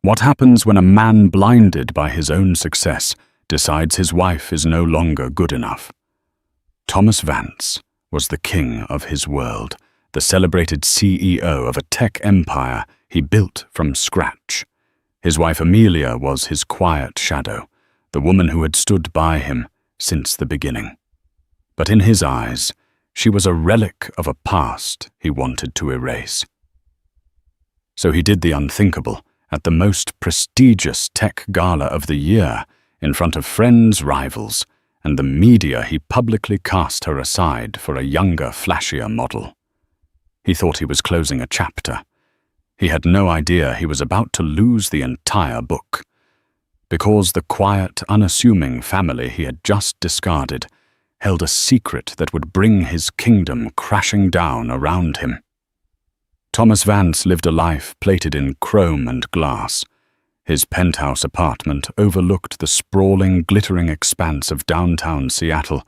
What happens when a man blinded by his own success decides his wife is no longer good enough? Thomas Vance was the king of his world, the celebrated CEO of a tech empire he built from scratch. His wife Amelia was his quiet shadow, the woman who had stood by him since the beginning. But in his eyes, she was a relic of a past he wanted to erase. So he did the unthinkable at the most prestigious tech gala of the year, in front of friends, rivals, and the media. He publicly cast her aside for a younger, flashier model. He thought he was closing a chapter. He had no idea he was about to lose the entire book, because the quiet, unassuming family he had just discarded held a secret that would bring his kingdom crashing down around him. Thomas Vance lived a life plated in chrome and glass. His penthouse apartment overlooked the sprawling, glittering expanse of downtown Seattle,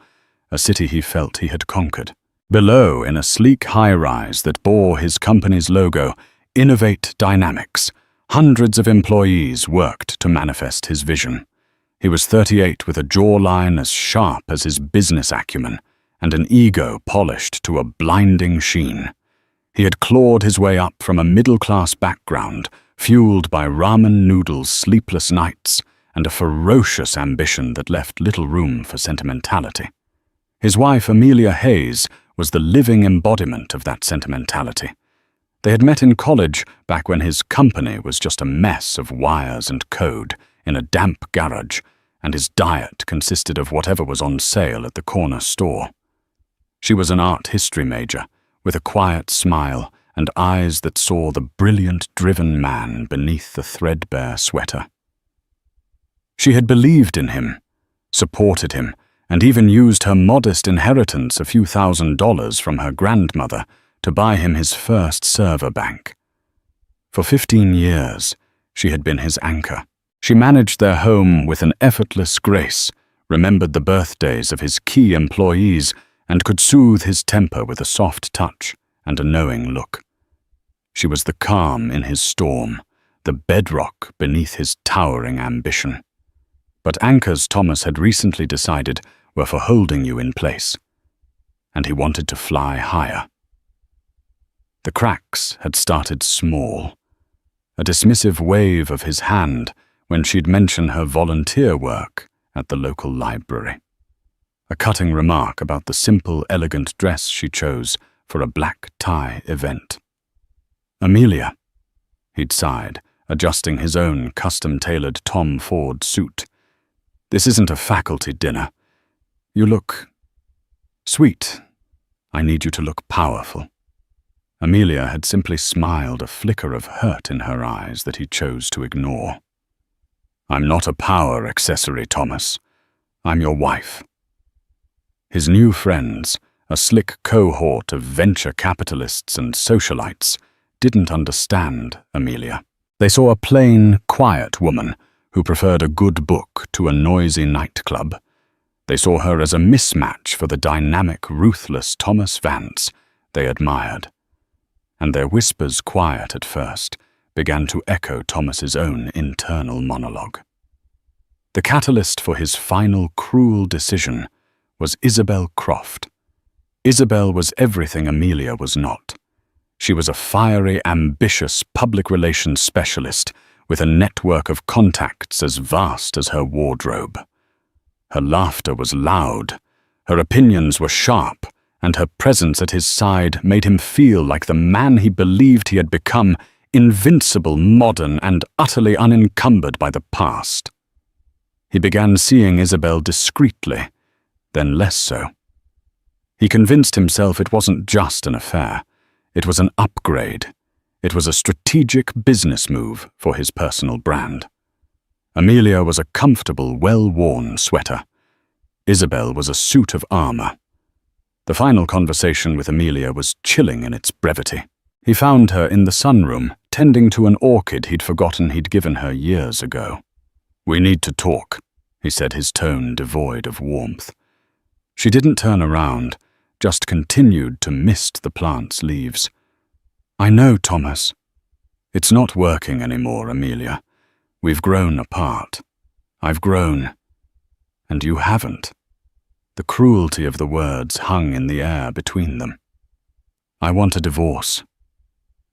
a city he felt he had conquered. Below, in a sleek high-rise that bore his company's logo, Innovate Dynamics, hundreds of employees worked to manifest his vision. He was 38 with a jawline as sharp as his business acumen and an ego polished to a blinding sheen. He had clawed his way up from a middle-class background, fueled by ramen noodles, sleepless nights, and a ferocious ambition that left little room for sentimentality. His wife, Amelia Hayes, was the living embodiment of that sentimentality. They had met in college back when his company was just a mess of wires and code in a damp garage, and his diet consisted of whatever was on sale at the corner store. She was an art history major, with a quiet smile and eyes that saw the brilliant, driven man beneath the threadbare sweater. She had believed in him, supported him, and even used her modest inheritance, a few $1,000s from her grandmother, to buy him his first server bank. For 15 years, she had been his anchor. She managed their home with an effortless grace, remembered the birthdays of his key employees, and could soothe his temper with a soft touch and a knowing look. She was the calm in his storm, the bedrock beneath his towering ambition. But anchors, Thomas had recently decided, were for holding you in place, and he wanted to fly higher. The cracks had started small, a dismissive wave of his hand when she'd mention her volunteer work at the local library. A cutting remark about the simple, elegant dress she chose for a black tie event. "Amelia," he'd sighed, adjusting his own custom-tailored Tom Ford suit. "This isn't a faculty dinner. You look sweet. I need you to look powerful." Amelia had simply smiled, a flicker of hurt in her eyes that he chose to ignore. "I'm not a power accessory, Thomas. I'm your wife." His new friends, a slick cohort of venture capitalists and socialites, didn't understand Amelia. They saw a plain, quiet woman who preferred a good book to a noisy nightclub. They saw her as a mismatch for the dynamic, ruthless Thomas Vance they admired. And their whispers, quiet at first, began to echo Thomas's own internal monologue. The catalyst for his final cruel decision was Isabel Croft. Isabel was everything Amelia was not. She was a fiery, ambitious public relations specialist with a network of contacts as vast as her wardrobe. Her laughter was loud, her opinions were sharp, and her presence at his side made him feel like the man he believed he had become, invincible, modern, and utterly unencumbered by the past. He began seeing Isabel discreetly, then less so. He convinced himself it wasn't just an affair. It was an upgrade. It was a strategic business move for his personal brand. Amelia was a comfortable, well-worn sweater. Isabel was a suit of armor. The final conversation with Amelia was chilling in its brevity. He found her in the sunroom, tending to an orchid he'd forgotten he'd given her years ago. "We need to talk," he said, his tone devoid of warmth. She didn't turn around, just continued to mist the plant's leaves. "I know, Thomas. It's not working anymore, Amelia. We've grown apart. I've grown, and you haven't." The cruelty of the words hung in the air between them. "I want a divorce."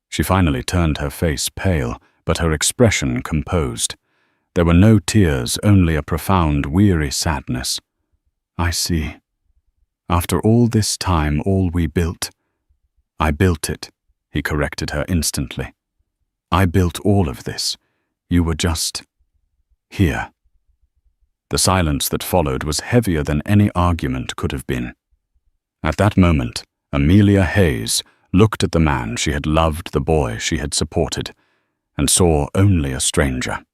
She finally turned her face pale, but her expression composed. There were no tears, only a profound, weary sadness. "I see. After all this time, all we built—" "I built it," he corrected her instantly. "I built all of this. You were just here." The silence that followed was heavier than any argument could have been. At that moment, Amelia Hayes looked at the man she had loved, the boy she had supported, and saw only a stranger.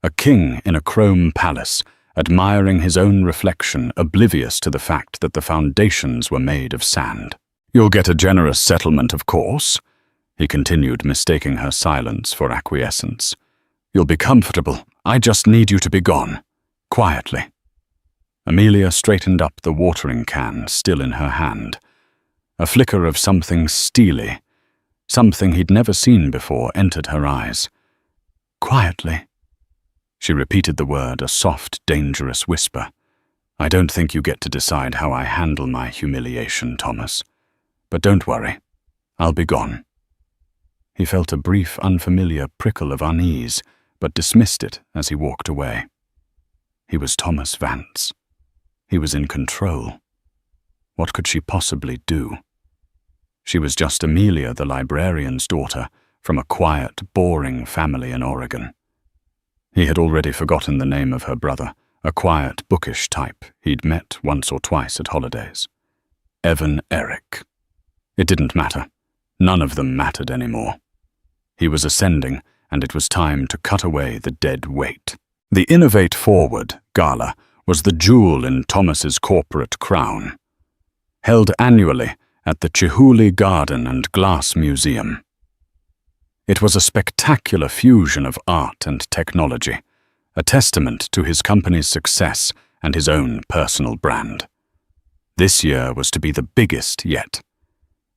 A king in a chrome palace, admiring his own reflection, oblivious to the fact that the foundations were made of sand. "You'll get a generous settlement, of course," he continued, mistaking her silence for acquiescence. "You'll be comfortable. I just need you to be gone. Quietly." Amelia straightened up, the watering can still in her hand. A flicker of something steely, something he'd never seen before, entered her eyes. "Quietly." She repeated the word, a soft, dangerous whisper. "I don't think you get to decide how I handle my humiliation, Thomas. But don't worry. I'll be gone." He felt a brief, unfamiliar prickle of unease, but dismissed it as he walked away. He was Thomas Vance. He was in control. What could she possibly do? She was just Amelia, the librarian's daughter, from a quiet, boring family in Oregon. He had already forgotten the name of her brother, a quiet, bookish type he'd met once or twice at holidays. Evan Eric. It didn't matter. None of them mattered anymore. He was ascending, and it was time to cut away the dead weight. The Innovate Forward Gala was the jewel in Thomas's corporate crown. Held annually at the Chihuly Garden and Glass Museum. It was a spectacular fusion of art and technology, a testament to his company's success and his own personal brand. This year was to be the biggest yet.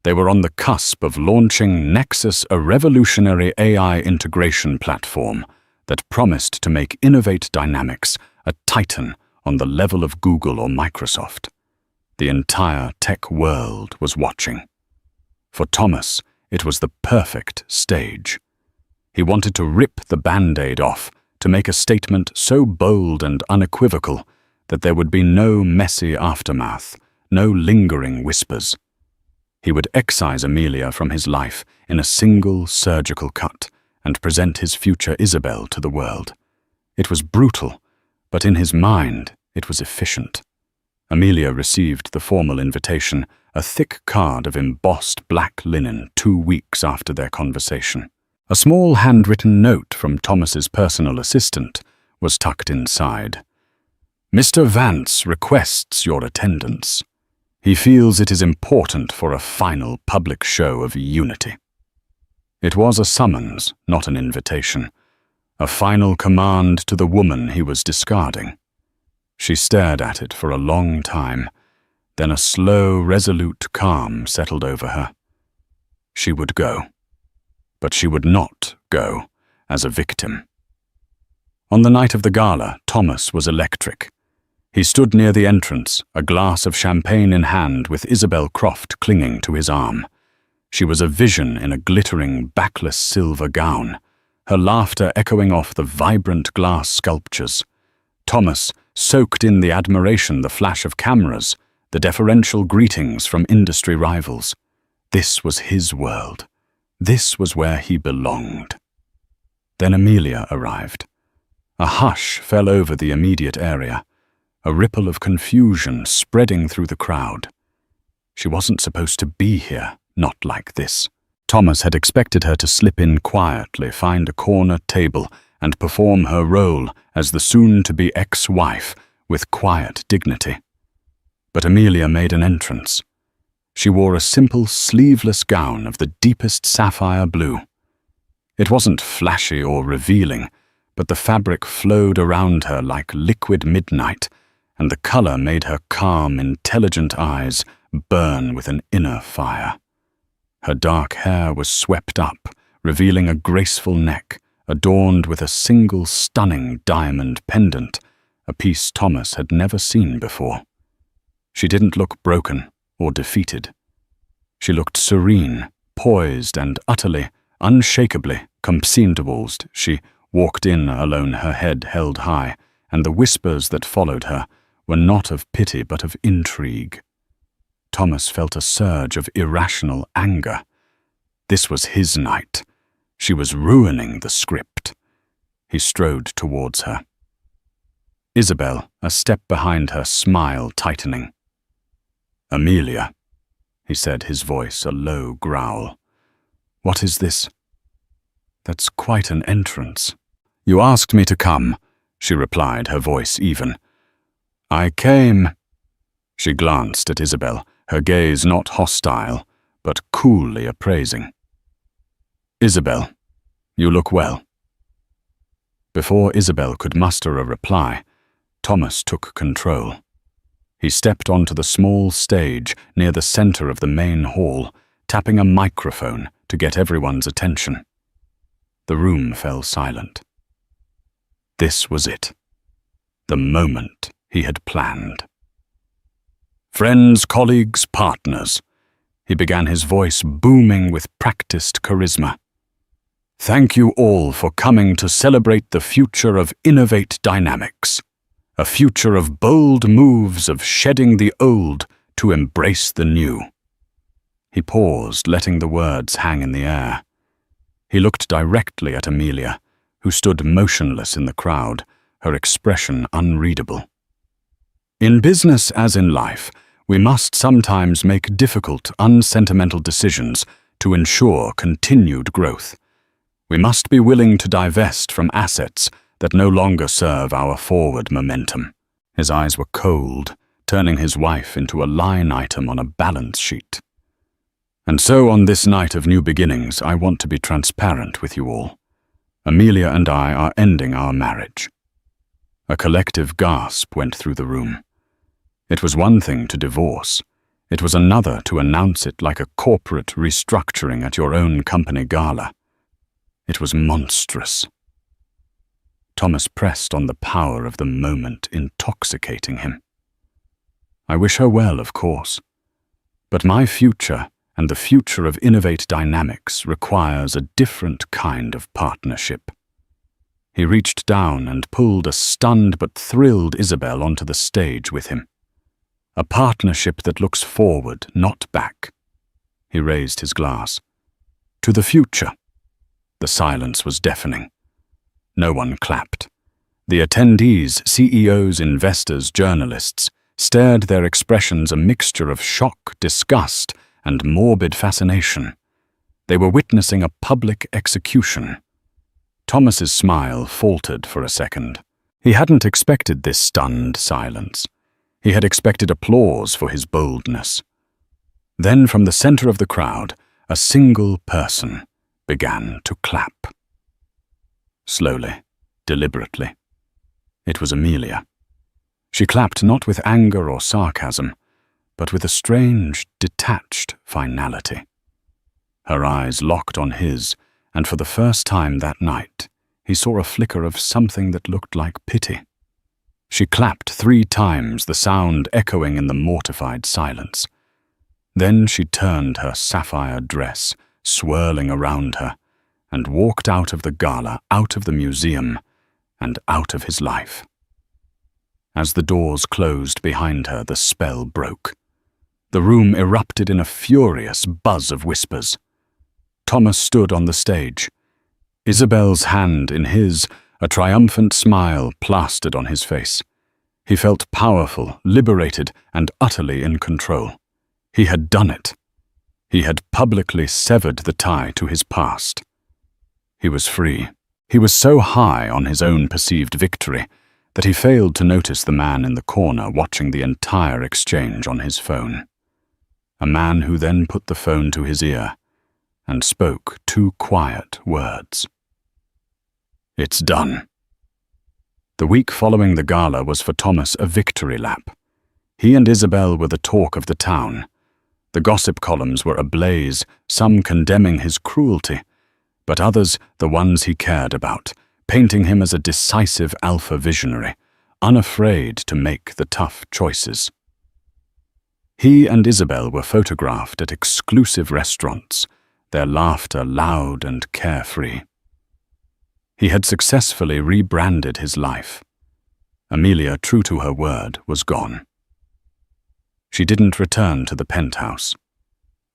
They were on the cusp of launching Nexus, a revolutionary AI integration platform that promised to make Innovate Dynamics a titan on the level of Google or Microsoft. The entire tech world was watching. For Thomas, it was the perfect stage. He wanted to rip the Band-Aid off, to make a statement so bold and unequivocal that there would be no messy aftermath, no lingering whispers. He would excise Amelia from his life in a single surgical cut and present his future Isabel to the world. It was brutal, but in his mind it was efficient. Amelia received the formal invitation, a thick card of embossed black linen, 2 weeks after their conversation. A small handwritten note from Thomas's personal assistant was tucked inside. "Mr. Vance requests your attendance. He feels it is important for a final public show of unity." It was a summons, not an invitation, a final command to the woman he was discarding. She stared at it for a long time, then a slow, resolute calm settled over her. She would go. But she would not go as a victim. On the night of the gala, Thomas was electric. He stood near the entrance, a glass of champagne in hand, with Isabel Croft clinging to his arm. She was a vision in a glittering, backless silver gown, her laughter echoing off the vibrant glass sculptures. Thomas soaked in the admiration, the flash of cameras, the deferential greetings from industry rivals. This was his world. This was where he belonged. Then Amelia arrived. A hush fell over the immediate area, a ripple of confusion spreading through the crowd. She wasn't supposed to be here, not like this. Thomas had expected her to slip in quietly, find a corner table, and perform her role as the soon-to-be ex-wife with quiet dignity. But Amelia made an entrance. She wore a simple, sleeveless gown of the deepest sapphire blue. It wasn't flashy or revealing, but the fabric flowed around her like liquid midnight, and the color made her calm, intelligent eyes burn with an inner fire. Her dark hair was swept up, revealing a graceful neck, adorned with a single stunning diamond pendant, a piece Thomas had never seen before. She didn't look broken or defeated. She looked serene, poised, and utterly, unshakably comprehensible. She walked in alone, her head held high, and the whispers that followed her were not of pity but of intrigue. Thomas felt a surge of irrational anger. This was his night. She was ruining the script. He strode towards her. Isabel, a step behind her, smile tightening. "Amelia," he said, his voice a low growl. "What is this?" "That's quite an entrance." "You asked me to come," she replied, her voice even. "I came." She glanced at Isabel, her gaze not hostile, but coolly appraising. "Isabel, you look well." Before Isabel could muster a reply, Thomas took control. He stepped onto the small stage near the center of the main hall, tapping a microphone to get everyone's attention. The room fell silent. This was it. The moment he had planned. "Friends, colleagues, partners," he began, his voice booming with practiced charisma. "Thank you all for coming to celebrate the future of Innovate Dynamics. A future of bold moves, of shedding the old to embrace the new." He paused, letting the words hang in the air. He looked directly at Amelia, who stood motionless in the crowd, her expression unreadable. "In business as in life, we must sometimes make difficult, unsentimental decisions to ensure continued growth. We must be willing to divest from assets that no longer serve our forward momentum." His eyes were cold, turning his wife into a line item on a balance sheet. "And so on this night of new beginnings, I want to be transparent with you all. Amelia and I are ending our marriage." A collective gasp went through the room. It was one thing to divorce. It was another to announce it like a corporate restructuring at your own company gala. It was monstrous. Thomas pressed on the power of the moment intoxicating him. "I wish her well, of course. But my future and the future of Innovate Dynamics requires a different kind of partnership." He reached down and pulled a stunned but thrilled Isabel onto the stage with him. "A partnership that looks forward, not back." He raised his glass. "To the future." The silence was deafening. No one clapped. The attendees, CEOs, investors, journalists, stared, their expressions a mixture of shock, disgust, and morbid fascination. They were witnessing a public execution. Thomas's smile faltered for a second. He hadn't expected this stunned silence. He had expected applause for his boldness. Then from the center of the crowd, a single person began to clap. Slowly, deliberately. It was Amelia. She clapped not with anger or sarcasm, but with a strange, detached finality. Her eyes locked on his, and for the first time that night, he saw a flicker of something that looked like pity. She clapped 3 times, the sound echoing in the mortified silence. Then she turned her sapphire dress, swirling around her, and walked out of the gala, out of the museum, and out of his life. As the doors closed behind her, the spell broke. The room erupted in a furious buzz of whispers. Thomas stood on the stage, Isabel's hand in his, a triumphant smile plastered on his face. He felt powerful, liberated, and utterly in control. He had done it. He had publicly severed the tie to his past. He was free. He was so high on his own perceived victory that he failed to notice the man in the corner watching the entire exchange on his phone. A man who then put the phone to his ear and spoke 2 quiet words. "It's done." The week following the gala was for Thomas a victory lap. He and Isabel were the talk of the town. The gossip columns were ablaze, some condemning his cruelty, but others the ones he cared about, painting him as a decisive alpha visionary, unafraid to make the tough choices. He and Isabel were photographed at exclusive restaurants, their laughter loud and carefree. He had successfully rebranded his life. Amelia, true to her word, was gone. She didn't return to the penthouse.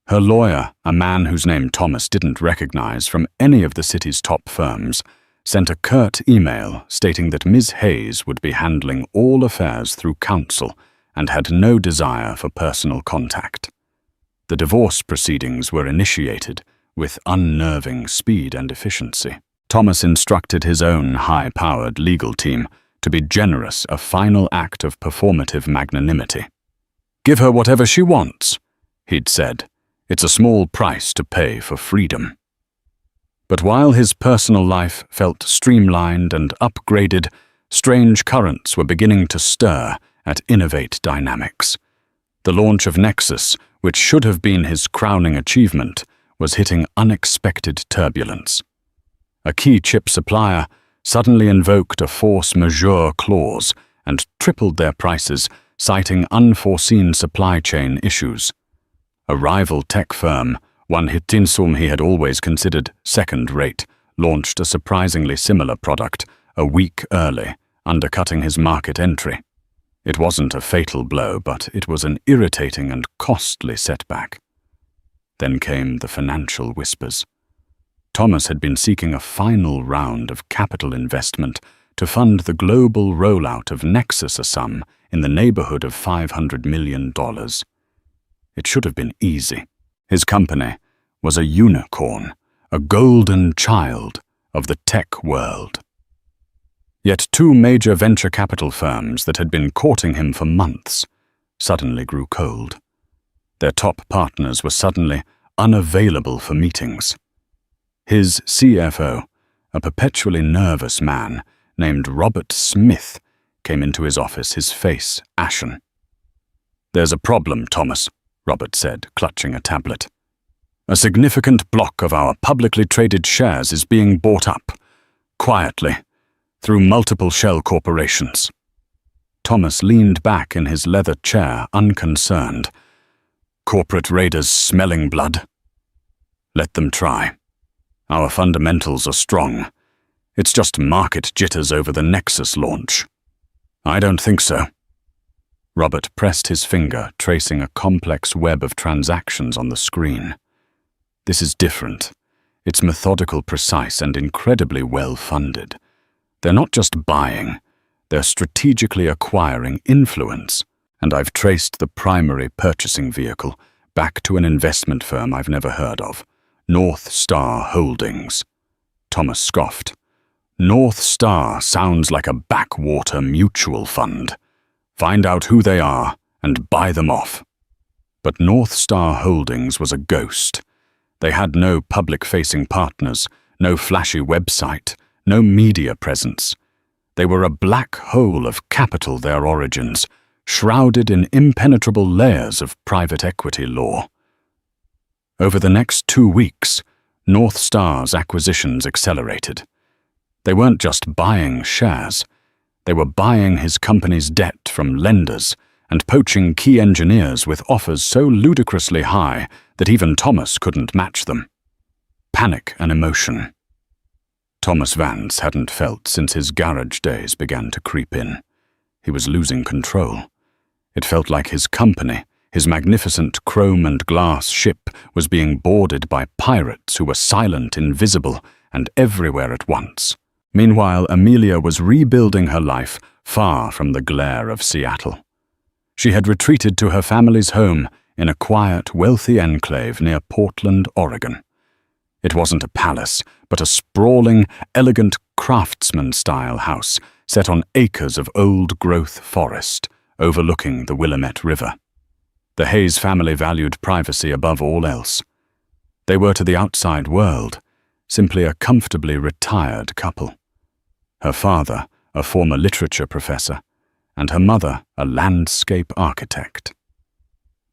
Her lawyer, a man whose name Thomas didn't recognize from any of the city's top firms, sent a curt email stating that Ms. Hayes would be handling all affairs through counsel and had no desire for personal contact. The divorce proceedings were initiated with unnerving speed and efficiency. Thomas instructed his own high-powered legal team to be generous, a final act of performative magnanimity. "Give her whatever she wants," he'd said. "It's a small price to pay for freedom." But while his personal life felt streamlined and upgraded, strange currents were beginning to stir at Innovate Dynamics. The launch of Nexus, which should have been his crowning achievement, was hitting unexpected turbulence. A key chip supplier suddenly invoked a force majeure clause and tripled their prices, citing unforeseen supply chain issues. A rival tech firm, one Hitinsum he had always considered second-rate, launched a surprisingly similar product a week early, undercutting his market entry. It wasn't a fatal blow, but it was an irritating and costly setback. Then came the financial whispers. Thomas had been seeking a final round of capital investment to fund the global rollout of Nexus, a sum in the neighborhood of $500 million. It should have been easy. His company was a unicorn, a golden child of the tech world. Yet two major venture capital firms that had been courting him for months suddenly grew cold. Their top partners were suddenly unavailable for meetings. His CFO, a perpetually nervous man named Robert Smith, came into his office, his face ashen. "There's a problem, Thomas," Robert said, clutching a tablet. "A significant block of our publicly traded shares is being bought up, quietly, through multiple shell corporations." Thomas leaned back in his leather chair, unconcerned. "Corporate raiders smelling blood? Let them try. Our fundamentals are strong. It's just market jitters over the Nexus launch." "I don't think so." Robert pressed his finger, tracing a complex web of transactions on the screen. "This is different. It's methodical, precise, and incredibly well-funded. They're not just buying, they're strategically acquiring influence, and I've traced the primary purchasing vehicle back to an investment firm I've never heard of, North Star Holdings." Thomas scoffed. "North Star sounds like a backwater mutual fund. Find out who they are and buy them off." But North Star Holdings was a ghost. They had no public-facing partners, no flashy website, no media presence. They were a black hole of capital, their origins, shrouded in impenetrable layers of private equity law. Over the next 2 weeks, North Star's acquisitions accelerated. They weren't just buying shares. They were buying his company's debt from lenders and poaching key engineers with offers so ludicrously high that even Thomas couldn't match them. Panic and emotion. Thomas Vance hadn't felt since his garage days began to creep in. He was losing control. It felt like his company, his magnificent chrome and glass ship, was being boarded by pirates who were silent, invisible, and everywhere at once. Meanwhile, Amelia was rebuilding her life far from the glare of Seattle. She had retreated to her family's home in a quiet, wealthy enclave near Portland, Oregon. It wasn't a palace, but a sprawling, elegant craftsman-style house set on acres of old-growth forest overlooking the Willamette River. The Hayes family valued privacy above all else. They were to the outside world simply a comfortably retired couple. Her father, a former literature professor, and her mother, a landscape architect.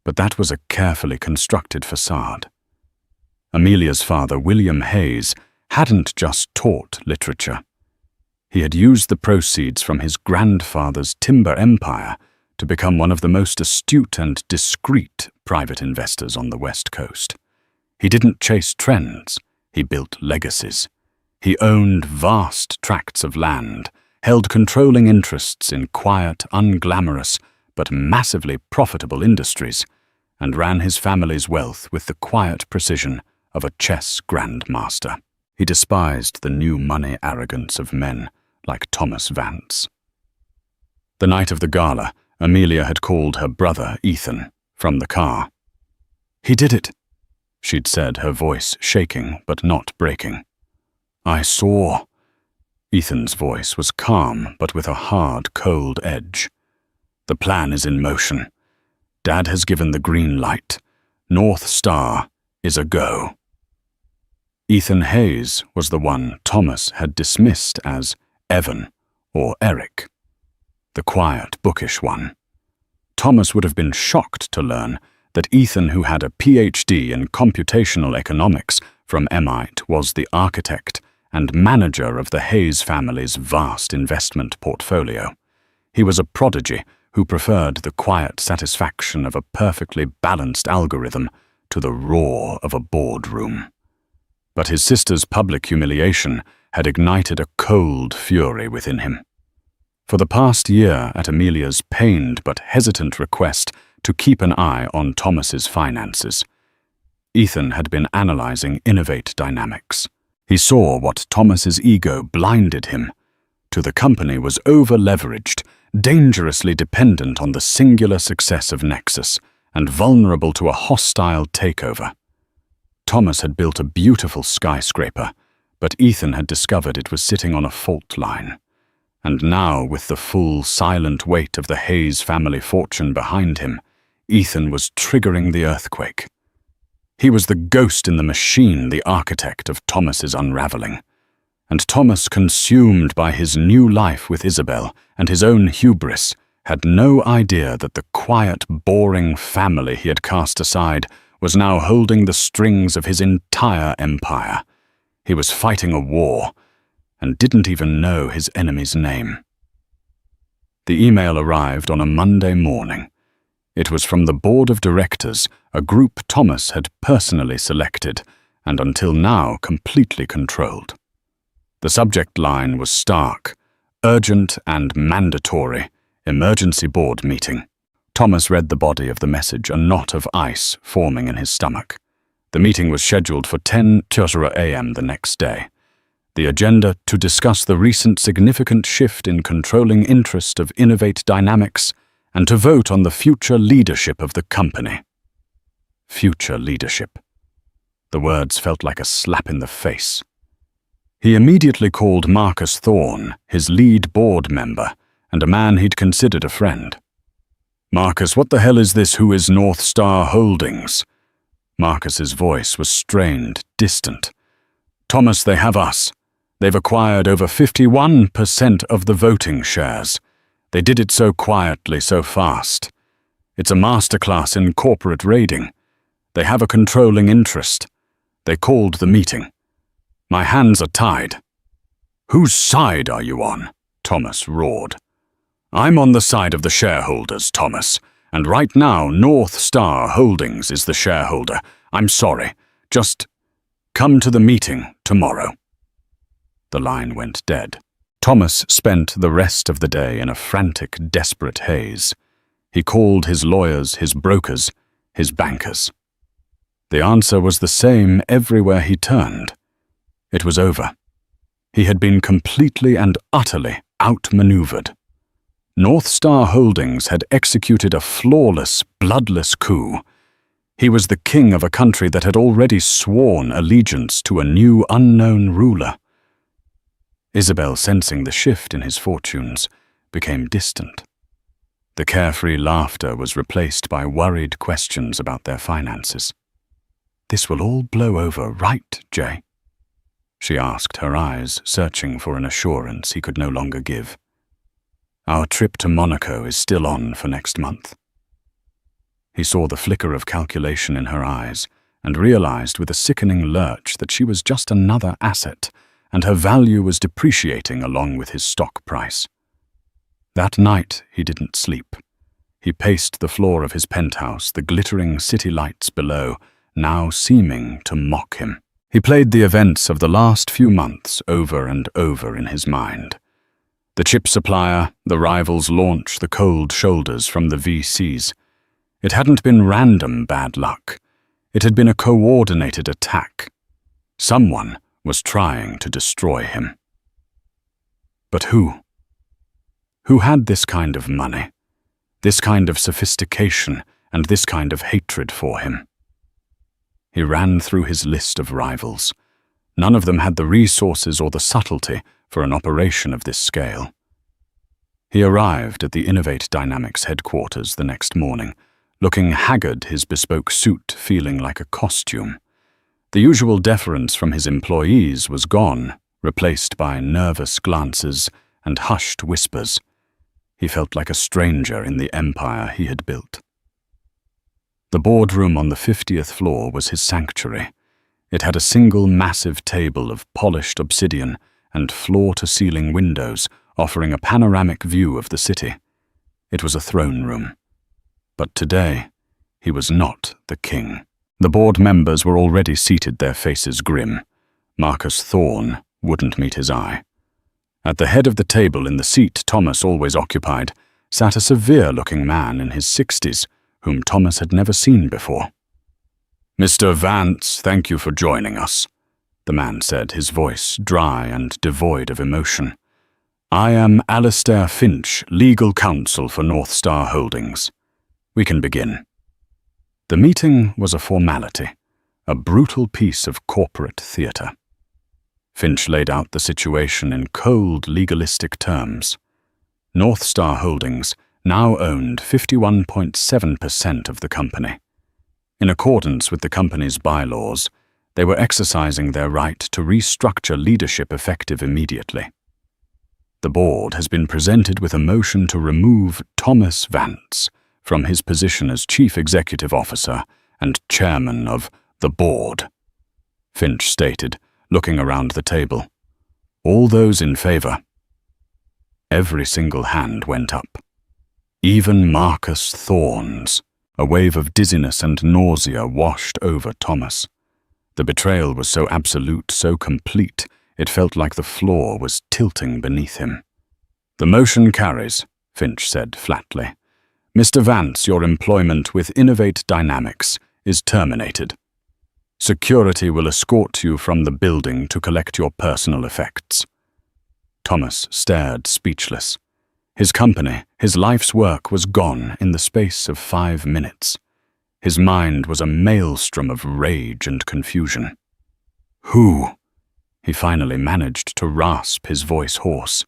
But that was a carefully constructed facade. Amelia's father, William Hayes, hadn't just taught literature. He had used the proceeds from his grandfather's timber empire to become one of the most astute and discreet private investors on the West Coast. He didn't chase trends, he built legacies. He owned vast tracts of land, held controlling interests in quiet, unglamorous, but massively profitable industries, and ran his family's wealth with the quiet precision of a chess grandmaster. He despised the new money arrogance of men like Thomas Vance. The night of the gala, Amelia had called her brother, Ethan, from the car. "He did it," she'd said, her voice shaking but not breaking. "I saw." Ethan's voice was calm but with a hard, cold edge. "The plan is in motion. Dad has given the green light. North Star is a go." Ethan Hayes was the one Thomas had dismissed as Evan or Eric, the quiet, bookish one. Thomas would have been shocked to learn that Ethan, who had a PhD in computational economics from MIT, was the architect and manager of the Hayes family's vast investment portfolio. He was a prodigy who preferred the quiet satisfaction of a perfectly balanced algorithm to the roar of a boardroom. But his sister's public humiliation had ignited a cold fury within him. For the past year, at Amelia's pained but hesitant request to keep an eye on Thomas's finances, Ethan had been analyzing Innovate Dynamics. He saw what Thomas's ego blinded him to. The company was over-leveraged, dangerously dependent on the singular success of Nexus, and vulnerable to a hostile takeover. Thomas had built a beautiful skyscraper, but Ethan had discovered it was sitting on a fault line. And now, with the full, silent weight of the Hayes family fortune behind him, Ethan was triggering the earthquake. He was the ghost in the machine, the architect of Thomas's unraveling. And Thomas, consumed by his new life with Isabel and his own hubris, had no idea that the quiet, boring family he had cast aside was now holding the strings of his entire empire. He was fighting a war, and didn't even know his enemy's name. The email arrived on a Monday morning. It was from the board of directors, a group Thomas had personally selected and until now completely controlled. The subject line was stark: urgent and mandatory, emergency board meeting. Thomas read the body of the message, a knot of ice forming in his stomach. The meeting was scheduled for 10:30 a.m. the next day. The agenda: to discuss the recent significant shift in controlling interest of Innovate Dynamics and to vote on the future leadership of the company. Future leadership. The words felt like a slap in the face. He immediately called Marcus Thorne, his lead board member, and a man he'd considered a friend. "Marcus, what the hell is this? Who is North Star Holdings?" Marcus's voice was strained, distant. "Thomas, they have us. They've acquired over 51% of the voting shares. They did it so quietly, so fast. It's a masterclass in corporate raiding. They have a controlling interest. They called the meeting. My hands are tied." "Whose side are you on?" Thomas roared. "I'm on the side of the shareholders, Thomas, and right now North Star Holdings is the shareholder. I'm sorry. Just come to the meeting tomorrow." The line went dead. Thomas spent the rest of the day in a frantic, desperate haze. He called his lawyers, his brokers, his bankers. The answer was the same everywhere he turned. It was over. He had been completely and utterly outmaneuvered. North Star Holdings had executed a flawless, bloodless coup. He was the king of a country that had already sworn allegiance to a new, unknown ruler. Isabel, sensing the shift in his fortunes, became distant. The carefree laughter was replaced by worried questions about their finances. "This will all blow over, right, Jay?" she asked, her eyes searching for an assurance he could no longer give. "Our trip to Monaco is still on for next month." He saw the flicker of calculation in her eyes and realized with a sickening lurch that she was just another asset, and her value was depreciating along with his stock price. That night he didn't sleep. He paced the floor of his penthouse, the glittering city lights below, now seeming to mock him. He played the events of the last few months over and over in his mind. The chip supplier, the rival's launch, the cold shoulders from the VCs. It hadn't been random bad luck. It had been a coordinated attack. Someone was trying to destroy him. But who? Who had this kind of money, this kind of sophistication, and this kind of hatred for him? He ran through his list of rivals. None of them had the resources or the subtlety for an operation of this scale. He arrived at the Innovate Dynamics headquarters the next morning, looking haggard, his bespoke suit feeling like a costume. The usual deference from his employees was gone, replaced by nervous glances and hushed whispers. He felt like a stranger in the empire he had built. The boardroom on the 50th floor was his sanctuary. It had a single massive table of polished obsidian and floor-to-ceiling windows offering a panoramic view of the city. It was a throne room. But today, he was not the king. The board members were already seated, their faces grim. Marcus Thorne wouldn't meet his eye. At the head of the table, in the seat Thomas always occupied, sat a severe-looking man in his 60s, whom Thomas had never seen before. "Mr. Vance, thank you for joining us," the man said, his voice dry and devoid of emotion. "I am Alistair Finch, legal counsel for North Star Holdings. We can begin." The meeting was a formality, a brutal piece of corporate theatre. Finch laid out the situation in cold, legalistic terms. North Star Holdings now owned 51.7% of the company. In accordance with the company's bylaws, they were exercising their right to restructure leadership effective immediately. The board has been presented with a motion to remove Thomas Vance from his position as Chief Executive Officer and Chairman of the Board, Finch stated, looking around the table. All those in favor? Every single hand went up. Even Marcus Thorne's. A wave of dizziness and nausea washed over Thomas. The betrayal was so absolute, so complete, it felt like the floor was tilting beneath him. "The motion carries," Finch said flatly. "Mr. Vance, your employment with Innovate Dynamics is terminated. Security will escort you from the building to collect your personal effects." Thomas stared speechless. His company, his life's work, was gone in the space of 5 minutes. His mind was a maelstrom of rage and confusion. "Who?" He finally managed to rasp, his voice hoarse.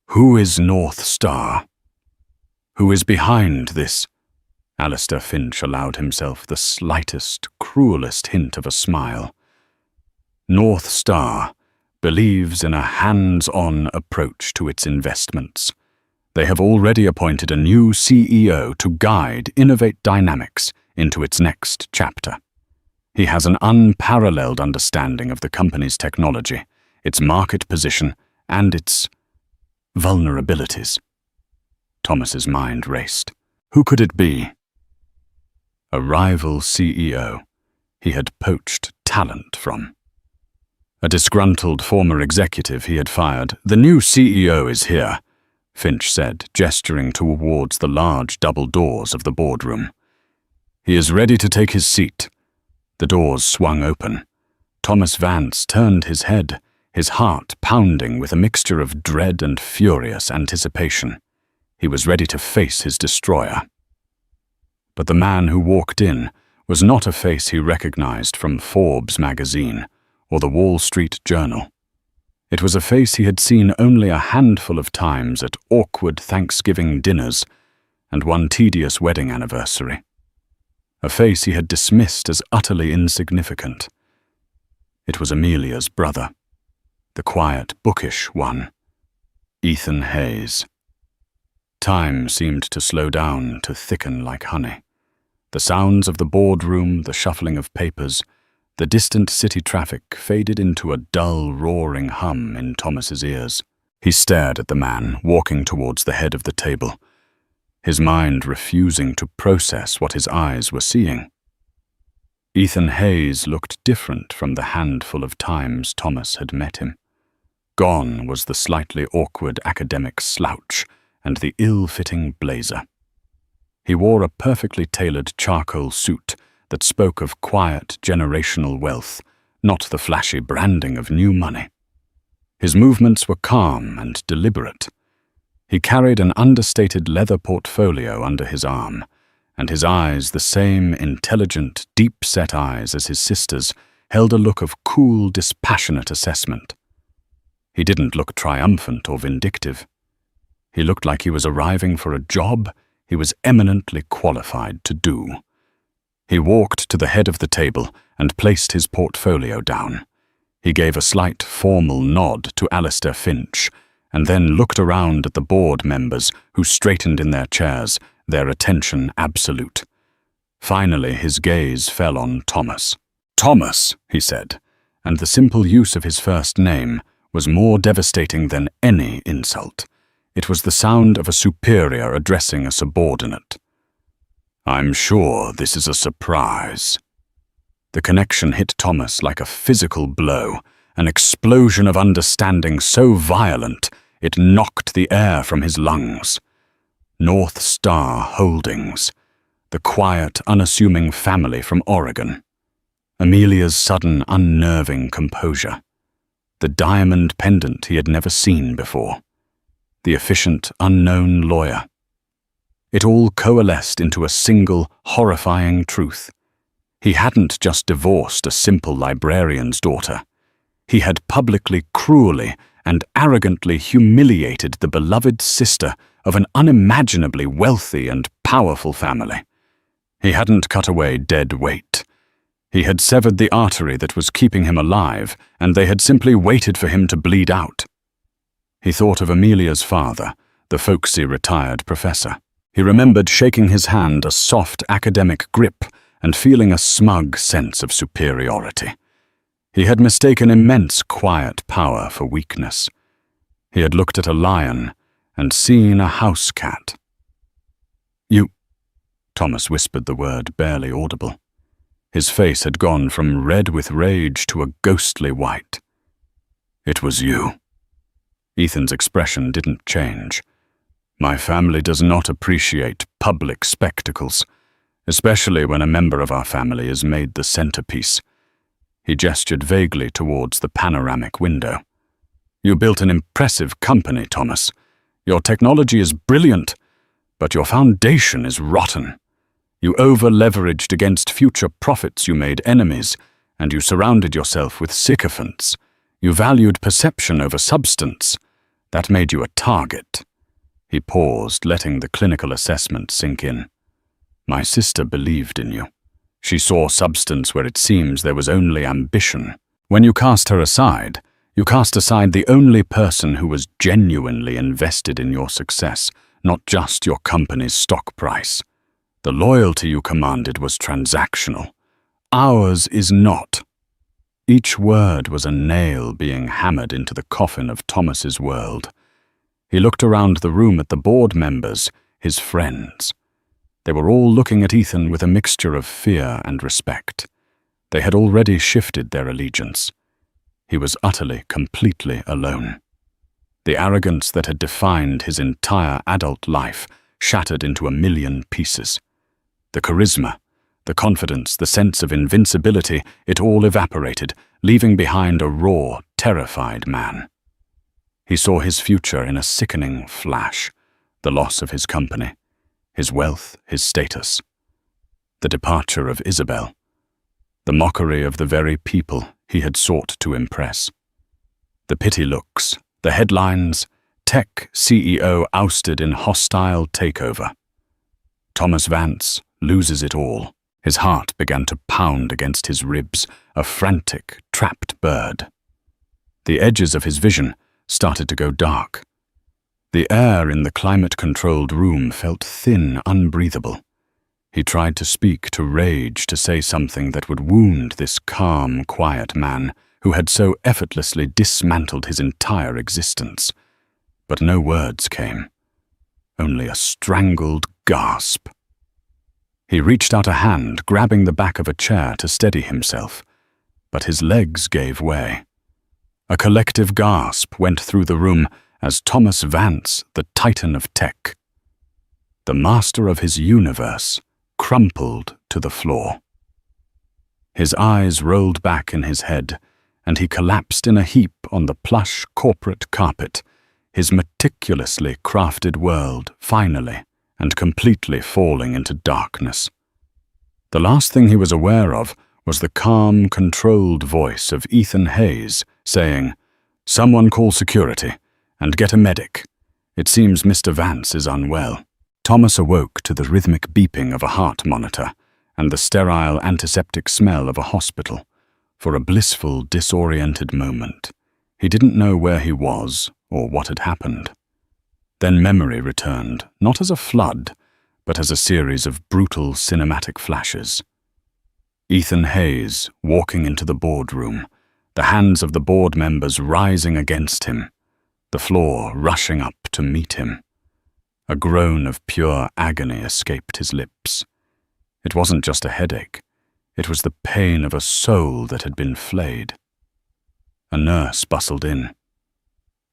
"Who is North Star? Who is behind this?" Alistair Finch allowed himself the slightest, cruelest hint of a smile. "North Star believes in a hands-on approach to its investments. They have already appointed a new CEO to guide Innovate Dynamics into its next chapter. He has an unparalleled understanding of the company's technology, its market position, and its vulnerabilities." Thomas's mind raced. Who could it be? A rival CEO he had poached talent from. A disgruntled former executive he had fired. "The new CEO is here," Finch said, gesturing towards the large double doors of the boardroom. "He is ready to take his seat." The doors swung open. Thomas Vance turned his head, his heart pounding with a mixture of dread and furious anticipation. He was ready to face his destroyer. But the man who walked in was not a face he recognized from Forbes magazine or the Wall Street Journal. It was a face he had seen only a handful of times at awkward Thanksgiving dinners and one tedious wedding anniversary. A face he had dismissed as utterly insignificant. It was Amelia's brother, the quiet, bookish one, Ethan Hayes. Time seemed to slow down, to thicken like honey. The sounds of the boardroom, the shuffling of papers, the distant city traffic faded into a dull, roaring hum in Thomas's ears. He stared at the man walking towards the head of the table, his mind refusing to process what his eyes were seeing. Ethan Hayes looked different from the handful of times Thomas had met him. Gone was the slightly awkward academic slouch and the ill-fitting blazer. He wore a perfectly tailored charcoal suit that spoke of quiet generational wealth, not the flashy branding of new money. His movements were calm and deliberate. He carried an understated leather portfolio under his arm, and his eyes, the same intelligent, deep-set eyes as his sister's, held a look of cool, dispassionate assessment. He didn't look triumphant or vindictive. He looked like he was arriving for a job he was eminently qualified to do. He walked to the head of the table and placed his portfolio down. He gave a slight formal nod to Alistair Finch, and then looked around at the board members who straightened in their chairs, their attention absolute. Finally, his gaze fell on Thomas. "Thomas," he said, and the simple use of his first name was more devastating than any insult. It was the sound of a superior addressing a subordinate. "I'm sure this is a surprise." The connection hit Thomas like a physical blow, an explosion of understanding so violent it knocked the air from his lungs. North Star Holdings, the quiet, unassuming family from Oregon. Amelia's sudden, unnerving composure. The diamond pendant he had never seen before. The efficient, unknown lawyer. It all coalesced into a single, horrifying truth. He hadn't just divorced a simple librarian's daughter. He had publicly, cruelly, and arrogantly humiliated the beloved sister of an unimaginably wealthy and powerful family. He hadn't cut away dead weight. He had severed the artery that was keeping him alive, and they had simply waited for him to bleed out. He thought of Amelia's father, the folksy retired professor. He remembered shaking his hand, a soft academic grip, and feeling a smug sense of superiority. He had mistaken immense quiet power for weakness. He had looked at a lion and seen a house cat. "You," Thomas whispered the word, barely audible. His face had gone from red with rage to a ghostly white. "It was you." Ethan's expression didn't change. "My family does not appreciate public spectacles, especially when a member of our family is made the centerpiece." He gestured vaguely towards the panoramic window. "You built an impressive company, Thomas. Your technology is brilliant, but your foundation is rotten. You over-leveraged against future profits, you made enemies, and you surrounded yourself with sycophants. You valued perception over substance. That made you a target." He paused, letting the clinical assessment sink in. "My sister believed in you. She saw substance where it seems there was only ambition. When you cast her aside, you cast aside the only person who was genuinely invested in your success, not just your company's stock price. The loyalty you commanded was transactional. Ours is not." Each word was a nail being hammered into the coffin of Thomas's world. He looked around the room at the board members, his friends. They were all looking at Ethan with a mixture of fear and respect. They had already shifted their allegiance. He was utterly, completely alone. The arrogance that had defined his entire adult life shattered into a million pieces. The charisma, the confidence, the sense of invincibility, it all evaporated, leaving behind a raw, terrified man. He saw his future in a sickening flash, the loss of his company, his wealth, his status, the departure of Isabel, the mockery of the very people he had sought to impress. The pity looks, the headlines, Tech CEO ousted in hostile takeover. Thomas Vance loses it all. His heart began to pound against his ribs, a frantic, trapped bird. The edges of his vision started to go dark. The air in the climate-controlled room felt thin, unbreathable. He tried to speak, to rage, to say something that would wound this calm, quiet man who had so effortlessly dismantled his entire existence. But no words came, only a strangled gasp. He reached out a hand, grabbing the back of a chair to steady himself, but his legs gave way. A collective gasp went through the room as Thomas Vance, the titan of tech, the master of his universe, crumpled to the floor. His eyes rolled back in his head, and he collapsed in a heap on the plush corporate carpet, his meticulously crafted world finally and completely falling into darkness. The last thing he was aware of was the calm, controlled voice of Ethan Hayes saying, "Someone call security and get a medic. It seems Mr. Vance is unwell." Thomas awoke to the rhythmic beeping of a heart monitor and the sterile antiseptic smell of a hospital. For a blissful, disoriented moment, he didn't know where he was or what had happened. Then memory returned, not as a flood, but as a series of brutal cinematic flashes. Ethan Hayes walking into the boardroom, the hands of the board members rising against him, the floor rushing up to meet him. A groan of pure agony escaped his lips. It wasn't just a headache. It was the pain of a soul that had been flayed. A nurse bustled in.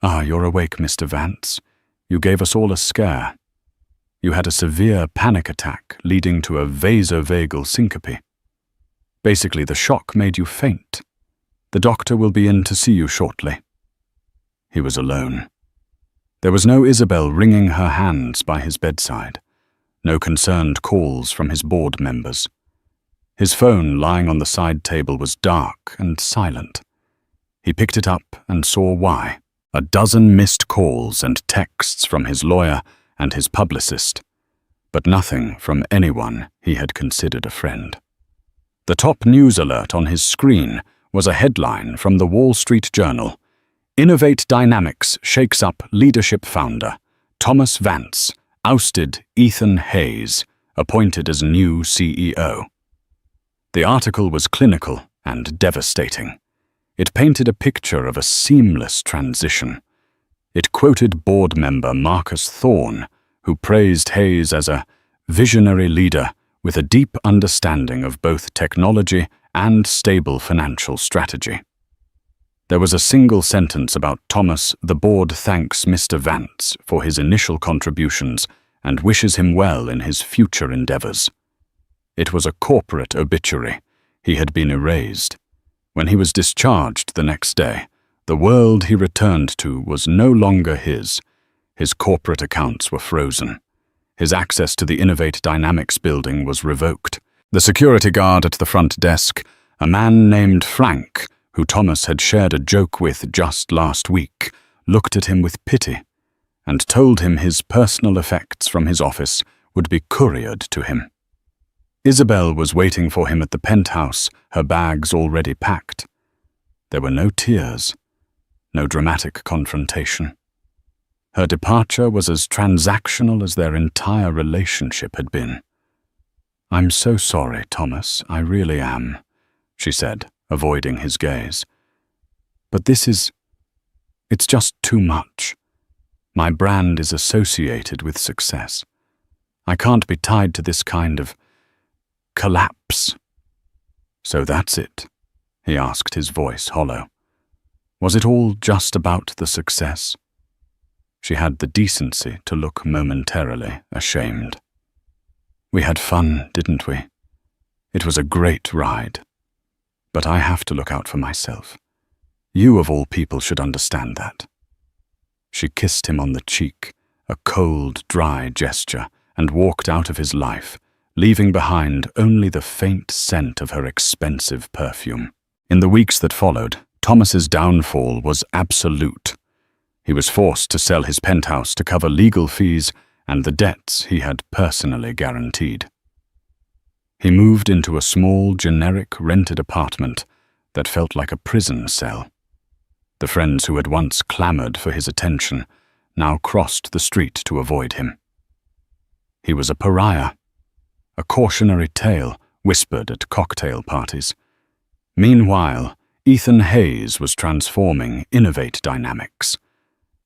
"Ah, you're awake, Mr. Vance. You gave us all a scare. You had a severe panic attack leading to a vasovagal syncope. Basically, the shock made you faint. The doctor will be in to see you shortly." He was alone. There was no Isabel wringing her hands by his bedside, no concerned calls from his board members. His phone lying on the side table was dark and silent. He picked it up and saw why. A dozen missed calls and texts from his lawyer and his publicist, but nothing from anyone he had considered a friend. The top news alert on his screen was a headline from the Wall Street Journal: "Innovate Dynamics shakes up leadership founder. Thomas Vance ousted Ethan Hayes, appointed as new CEO." The article was clinical and devastating. It painted a picture of a seamless transition. It quoted board member Marcus Thorne, who praised Hayes as a visionary leader with a deep understanding of both technology and stable financial strategy. There was a single sentence about Thomas: "The board thanks Mr. Vance for his initial contributions and wishes him well in his future endeavors." It was a corporate obituary. He had been erased. When he was discharged the next day, the world he returned to was no longer his. His corporate accounts were frozen. His access to the Innovate Dynamics building was revoked. The security guard at the front desk, a man named Frank, who Thomas had shared a joke with just last week, looked at him with pity and told him his personal effects from his office would be couriered to him. Isabel was waiting for him at the penthouse, her bags already packed. There were no tears, no dramatic confrontation. Her departure was as transactional as their entire relationship had been. "I'm so sorry, Thomas, I really am," she said, avoiding his gaze. "But it's just too much. My brand is associated with success. I can't be tied to this kind of collapse." "So that's it?" he asked, his voice hollow. "Was it all just about the success?" She had the decency to look momentarily ashamed. "We had fun, didn't we? It was a great ride. But I have to look out for myself. You of all people should understand that." She kissed him on the cheek, a cold, dry gesture, and walked out of his life, leaving behind only the faint scent of her expensive perfume. In the weeks that followed, Thomas's downfall was absolute. He was forced to sell his penthouse to cover legal fees and the debts he had personally guaranteed. He moved into a small, generic rented apartment that felt like a prison cell. The friends who had once clamored for his attention now crossed the street to avoid him. He was a pariah, a cautionary tale whispered at cocktail parties. Meanwhile, Ethan Hayes was transforming Innovate Dynamics.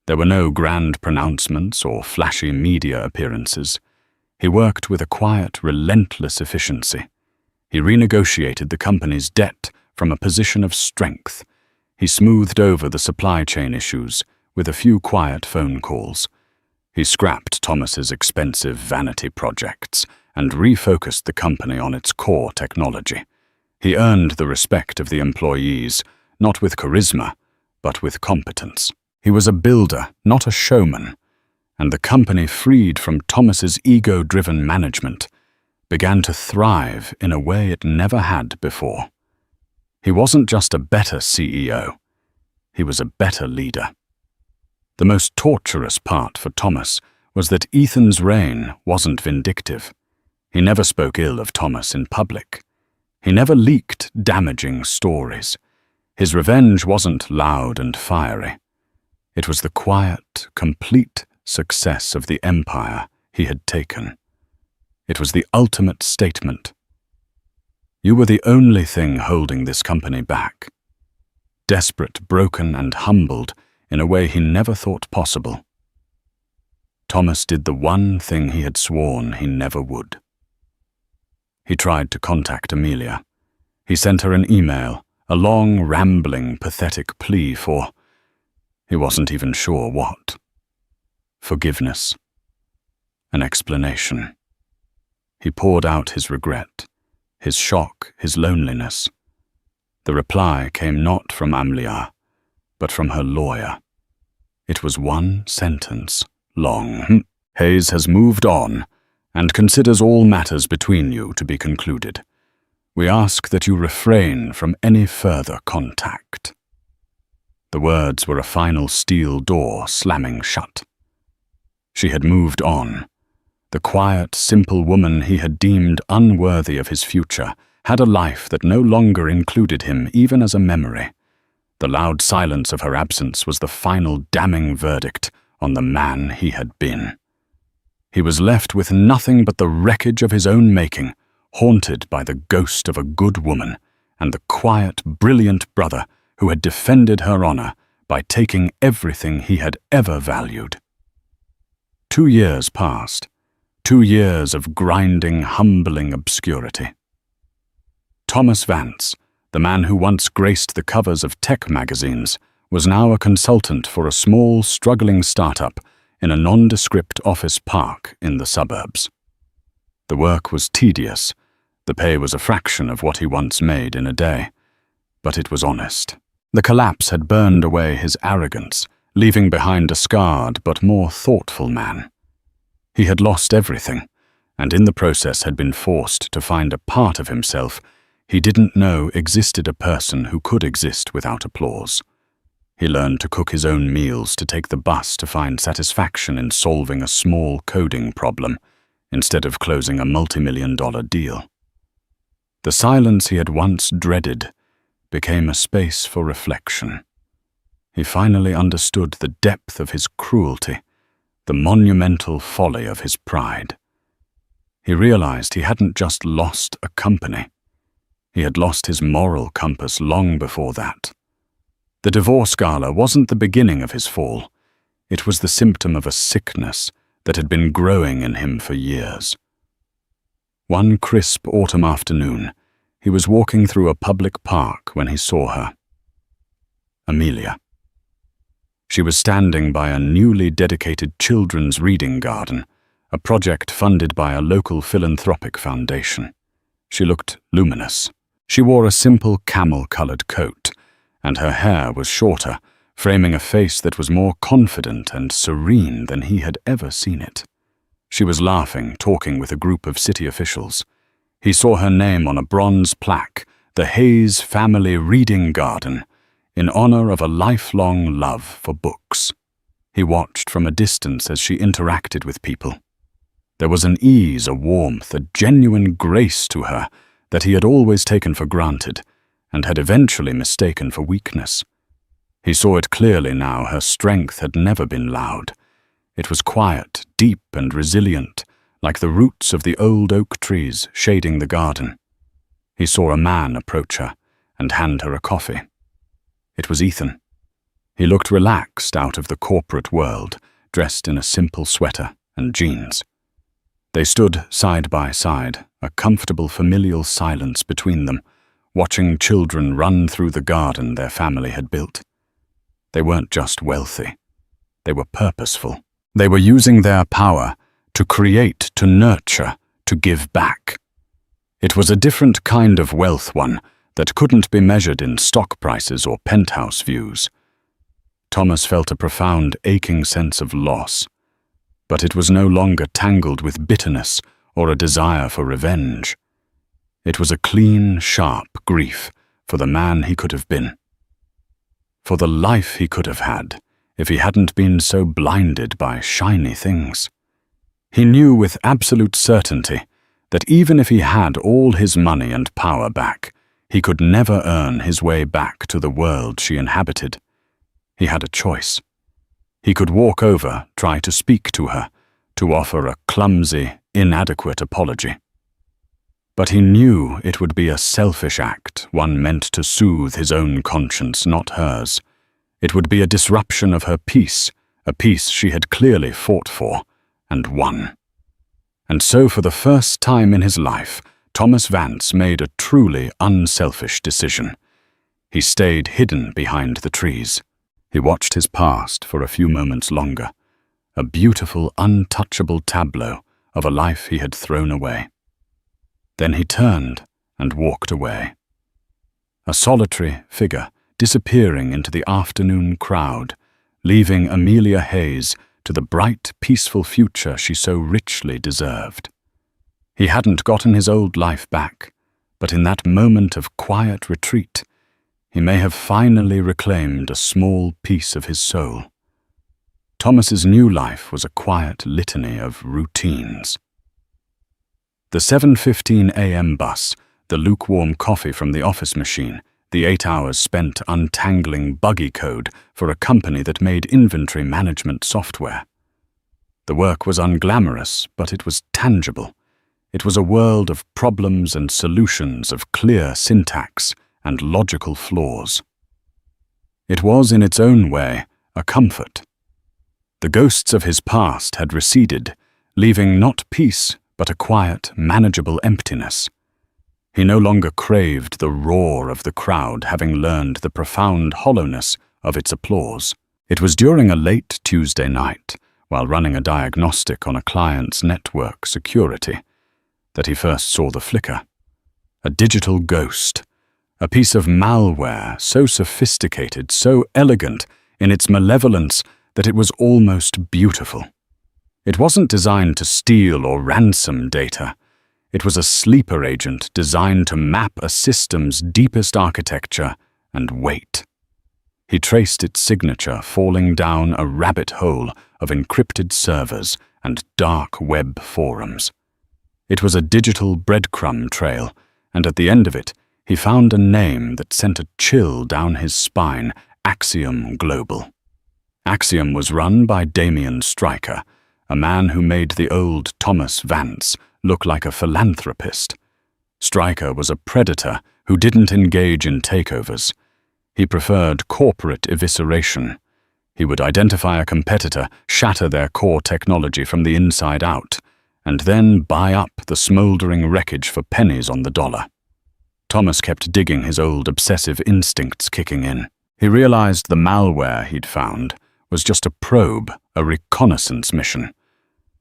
There were no grand pronouncements or flashy media appearances. He worked with a quiet, relentless efficiency. He renegotiated the company's debt from a position of strength. He smoothed over the supply chain issues with a few quiet phone calls. He scrapped Thomas's expensive vanity projects and refocused the company on its core technology. He earned the respect of the employees, not with charisma, but with competence. He was a builder, not a showman, and the company, freed from Thomas's ego-driven management, began to thrive in a way it never had before. He wasn't just a better CEO, he was a better leader. The most torturous part for Thomas was that Ethan's reign wasn't vindictive. He never spoke ill of Thomas in public. He never leaked damaging stories. His revenge wasn't loud and fiery. It was the quiet, complete success of the empire he had taken. It was the ultimate statement. You were the only thing holding this company back. Desperate, broken, and humbled in a way he never thought possible. Thomas did the one thing he had sworn he never would. He tried to contact Amelia. He sent her an email, a long, rambling, pathetic plea for, he wasn't even sure what. Forgiveness. An explanation. He poured out his regret, his shock, his loneliness. The reply came not from Amelia, but from her lawyer. It was one sentence long. Hayes has moved on and considers all matters between you to be concluded. We ask that you refrain from any further contact. The words were a final steel door slamming shut. She had moved on. The quiet, simple woman he had deemed unworthy of his future had a life that no longer included him even as a memory. The loud silence of her absence was the final damning verdict on the man he had been. He was left with nothing but the wreckage of his own making, haunted by the ghost of a good woman and the quiet, brilliant brother who had defended her honor by taking everything he had ever valued. 2 years passed. 2 years of grinding, humbling obscurity. Thomas Vance, the man who once graced the covers of tech magazines, was now a consultant for a small, struggling startup in a nondescript office park in the suburbs. The work was tedious. The pay was a fraction of what he once made in a day. But it was honest. The collapse had burned away his arrogance, leaving behind a scarred but more thoughtful man. He had lost everything, and in the process had been forced to find a part of himself he didn't know existed, a person who could exist without applause. He learned to cook his own meals, to take the bus, to find satisfaction in solving a small coding problem instead of closing a multi-million-dollar deal. The silence he had once dreaded became a space for reflection. He finally understood the depth of his cruelty, the monumental folly of his pride. He realized he hadn't just lost a company. He had lost his moral compass long before that. The divorce gala wasn't the beginning of his fall. It was the symptom of a sickness that had been growing in him for years. One crisp autumn afternoon, he was walking through a public park when he saw her. Amelia. She was standing by a newly dedicated children's reading garden, a project funded by a local philanthropic foundation. She looked luminous. She wore a simple camel-colored coat, and her hair was shorter, framing a face that was more confident and serene than he had ever seen it. She was laughing, talking with a group of city officials. He saw her name on a bronze plaque, the Hayes Family Reading Garden, in honor of a lifelong love for books. He watched from a distance as she interacted with people. There was an ease, a warmth, a genuine grace to her that he had always taken for granted and had eventually mistaken for weakness. He saw it clearly now. Her strength had never been loud. It was quiet, deep, and resilient, like the roots of the old oak trees shading the garden. He saw a man approach her and hand her a coffee. It was Ethan. He looked relaxed out of the corporate world, dressed in a simple sweater and jeans. They stood side by side, a comfortable familial silence between them, watching children run through the garden their family had built. They weren't just wealthy. They were purposeful. They were using their power to create, to nurture, to give back. It was a different kind of wealth, one that couldn't be measured in stock prices or penthouse views. Thomas felt a profound, aching sense of loss, but it was no longer tangled with bitterness or a desire for revenge. It was a clean, sharp grief for the man he could have been, for the life he could have had if he hadn't been so blinded by shiny things. He knew with absolute certainty that even if he had all his money and power back, he could never earn his way back to the world she inhabited. He had a choice. He could walk over, try to speak to her, to offer a clumsy, inadequate apology. But he knew it would be a selfish act, one meant to soothe his own conscience, not hers. It would be a disruption of her peace, a peace she had clearly fought for, and won. And so for the first time in his life, Thomas Vance made a truly unselfish decision. He stayed hidden behind the trees. He watched his past for a few moments longer, a beautiful, untouchable tableau of a life he had thrown away. Then he turned and walked away. A solitary figure disappearing into the afternoon crowd, leaving Amelia Hayes to the bright, peaceful future she so richly deserved. He hadn't gotten his old life back, but in that moment of quiet retreat, he may have finally reclaimed a small piece of his soul. Thomas's new life was a quiet litany of routines. The 7:15 a.m. bus, the lukewarm coffee from the office machine, the 8 hours spent untangling buggy code for a company that made inventory management software. The work was unglamorous, but it was tangible. It was a world of problems and solutions, of clear syntax and logical flaws. It was, in its own way, a comfort. The ghosts of his past had receded, leaving not peace, but a quiet, manageable emptiness. He no longer craved the roar of the crowd, having learned the profound hollowness of its applause. It was during a late Tuesday night, while running a diagnostic on a client's network security, that he first saw the flicker. A digital ghost, a piece of malware so sophisticated, so elegant in its malevolence that it was almost beautiful. It wasn't designed to steal or ransom data. It was a sleeper agent designed to map a system's deepest architecture and wait. He traced its signature falling down a rabbit hole of encrypted servers and dark web forums. It was a digital breadcrumb trail, and at the end of it, he found a name that sent a chill down his spine: Axiom Global. Axiom was run by Damien Stryker, a man who made the old Thomas Vance look like a philanthropist. Stryker was a predator who didn't engage in takeovers. He preferred corporate evisceration. He would identify a competitor, shatter their core technology from the inside out, and then buy up the smoldering wreckage for pennies on the dollar. Thomas kept digging, his old obsessive instincts kicking in. He realized the malware he'd found was just a probe, a reconnaissance mission.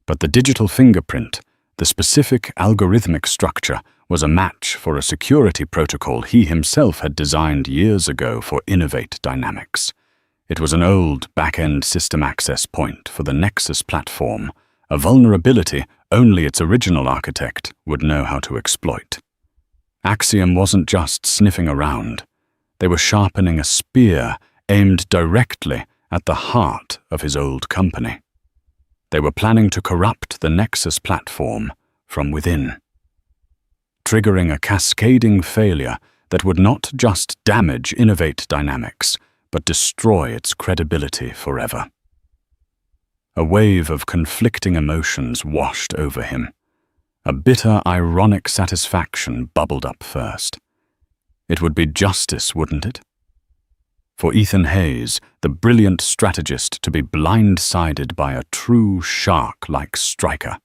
But the digital fingerprint, the specific algorithmic structure, was a match for a security protocol he himself had designed years ago for Innovate Dynamics. It was an old back-end system access point for the Nexus platform, a vulnerability only its original architect would know how to exploit. Axiom wasn't just sniffing around. They were sharpening a spear aimed directly at the heart of his old company. They were planning to corrupt the Nexus platform from within, triggering a cascading failure that would not just damage Innovate Dynamics, but destroy its credibility forever. A wave of conflicting emotions washed over him. A bitter, ironic satisfaction bubbled up first. It would be justice, wouldn't it? For Ethan Hayes, the brilliant strategist, to be blindsided by a true shark-like striker.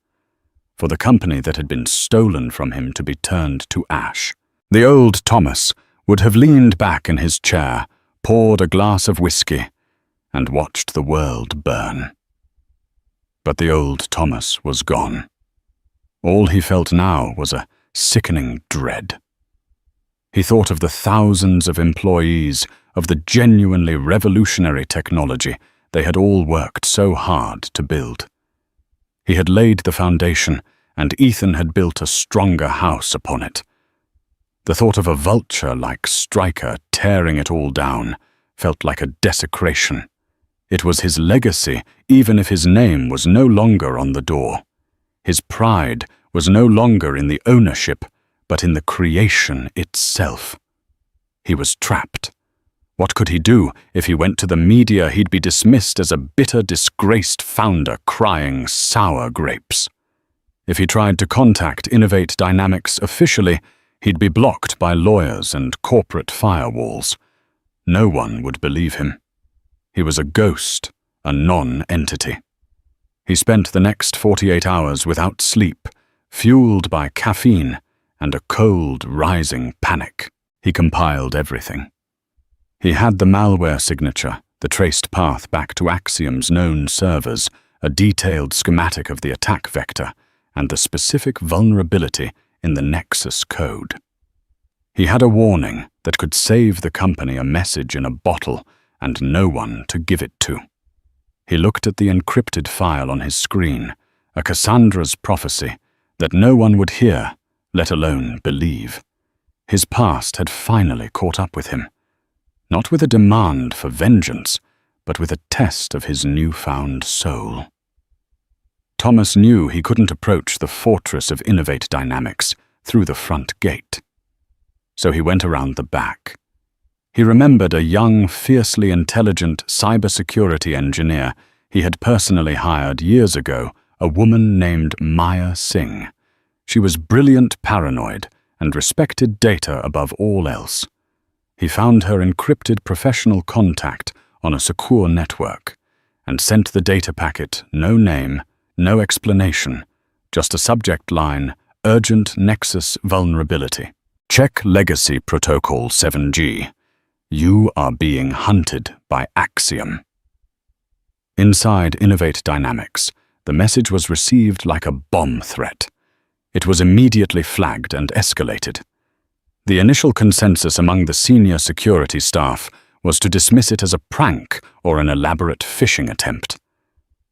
For the company that had been stolen from him to be turned to ash. The old Thomas would have leaned back in his chair, poured a glass of whiskey, and watched the world burn. But the old Thomas was gone. All he felt now was a sickening dread. He thought of the thousands of employees, of the genuinely revolutionary technology they had all worked so hard to build. He had laid the foundation, and Ethan had built a stronger house upon it. The thought of a vulture-like striker tearing it all down felt like a desecration. It was his legacy, even if his name was no longer on the door. His pride was no longer in the ownership, but in the creation itself. He was trapped. What could he do? If he went to the media, he'd be dismissed as a bitter, disgraced founder crying sour grapes. If he tried to contact Innovate Dynamics officially, he'd be blocked by lawyers and corporate firewalls. No one would believe him. He was a ghost, a non-entity. He spent the next 48 hours without sleep, fueled by caffeine and a cold, rising panic. He compiled everything. He had the malware signature, the traced path back to Axiom's known servers, a detailed schematic of the attack vector, and the specific vulnerability in the Nexus code. He had a warning that could save the company a message in a bottle and no one to give it to. He looked at the encrypted file on his screen, a Cassandra's prophecy that no one would hear, let alone believe. His past had finally caught up with him, not with a demand for vengeance, but with a test of his newfound soul. Thomas knew he couldn't approach the fortress of Innovate Dynamics through the front gate. So he went around the back. He remembered a young, fiercely intelligent cybersecurity engineer he had personally hired years ago, a woman named Maya Singh. She was brilliant paranoid and respected data above all else. He found her encrypted professional contact on a secure network and sent the data packet, no name, no explanation, just a subject line, Urgent Nexus Vulnerability. Check Legacy Protocol 7G. You are being hunted by Axiom. Inside Innovate Dynamics, the message was received like a bomb threat. It was immediately flagged and escalated. The initial consensus among the senior security staff was to dismiss it as a prank or an elaborate phishing attempt.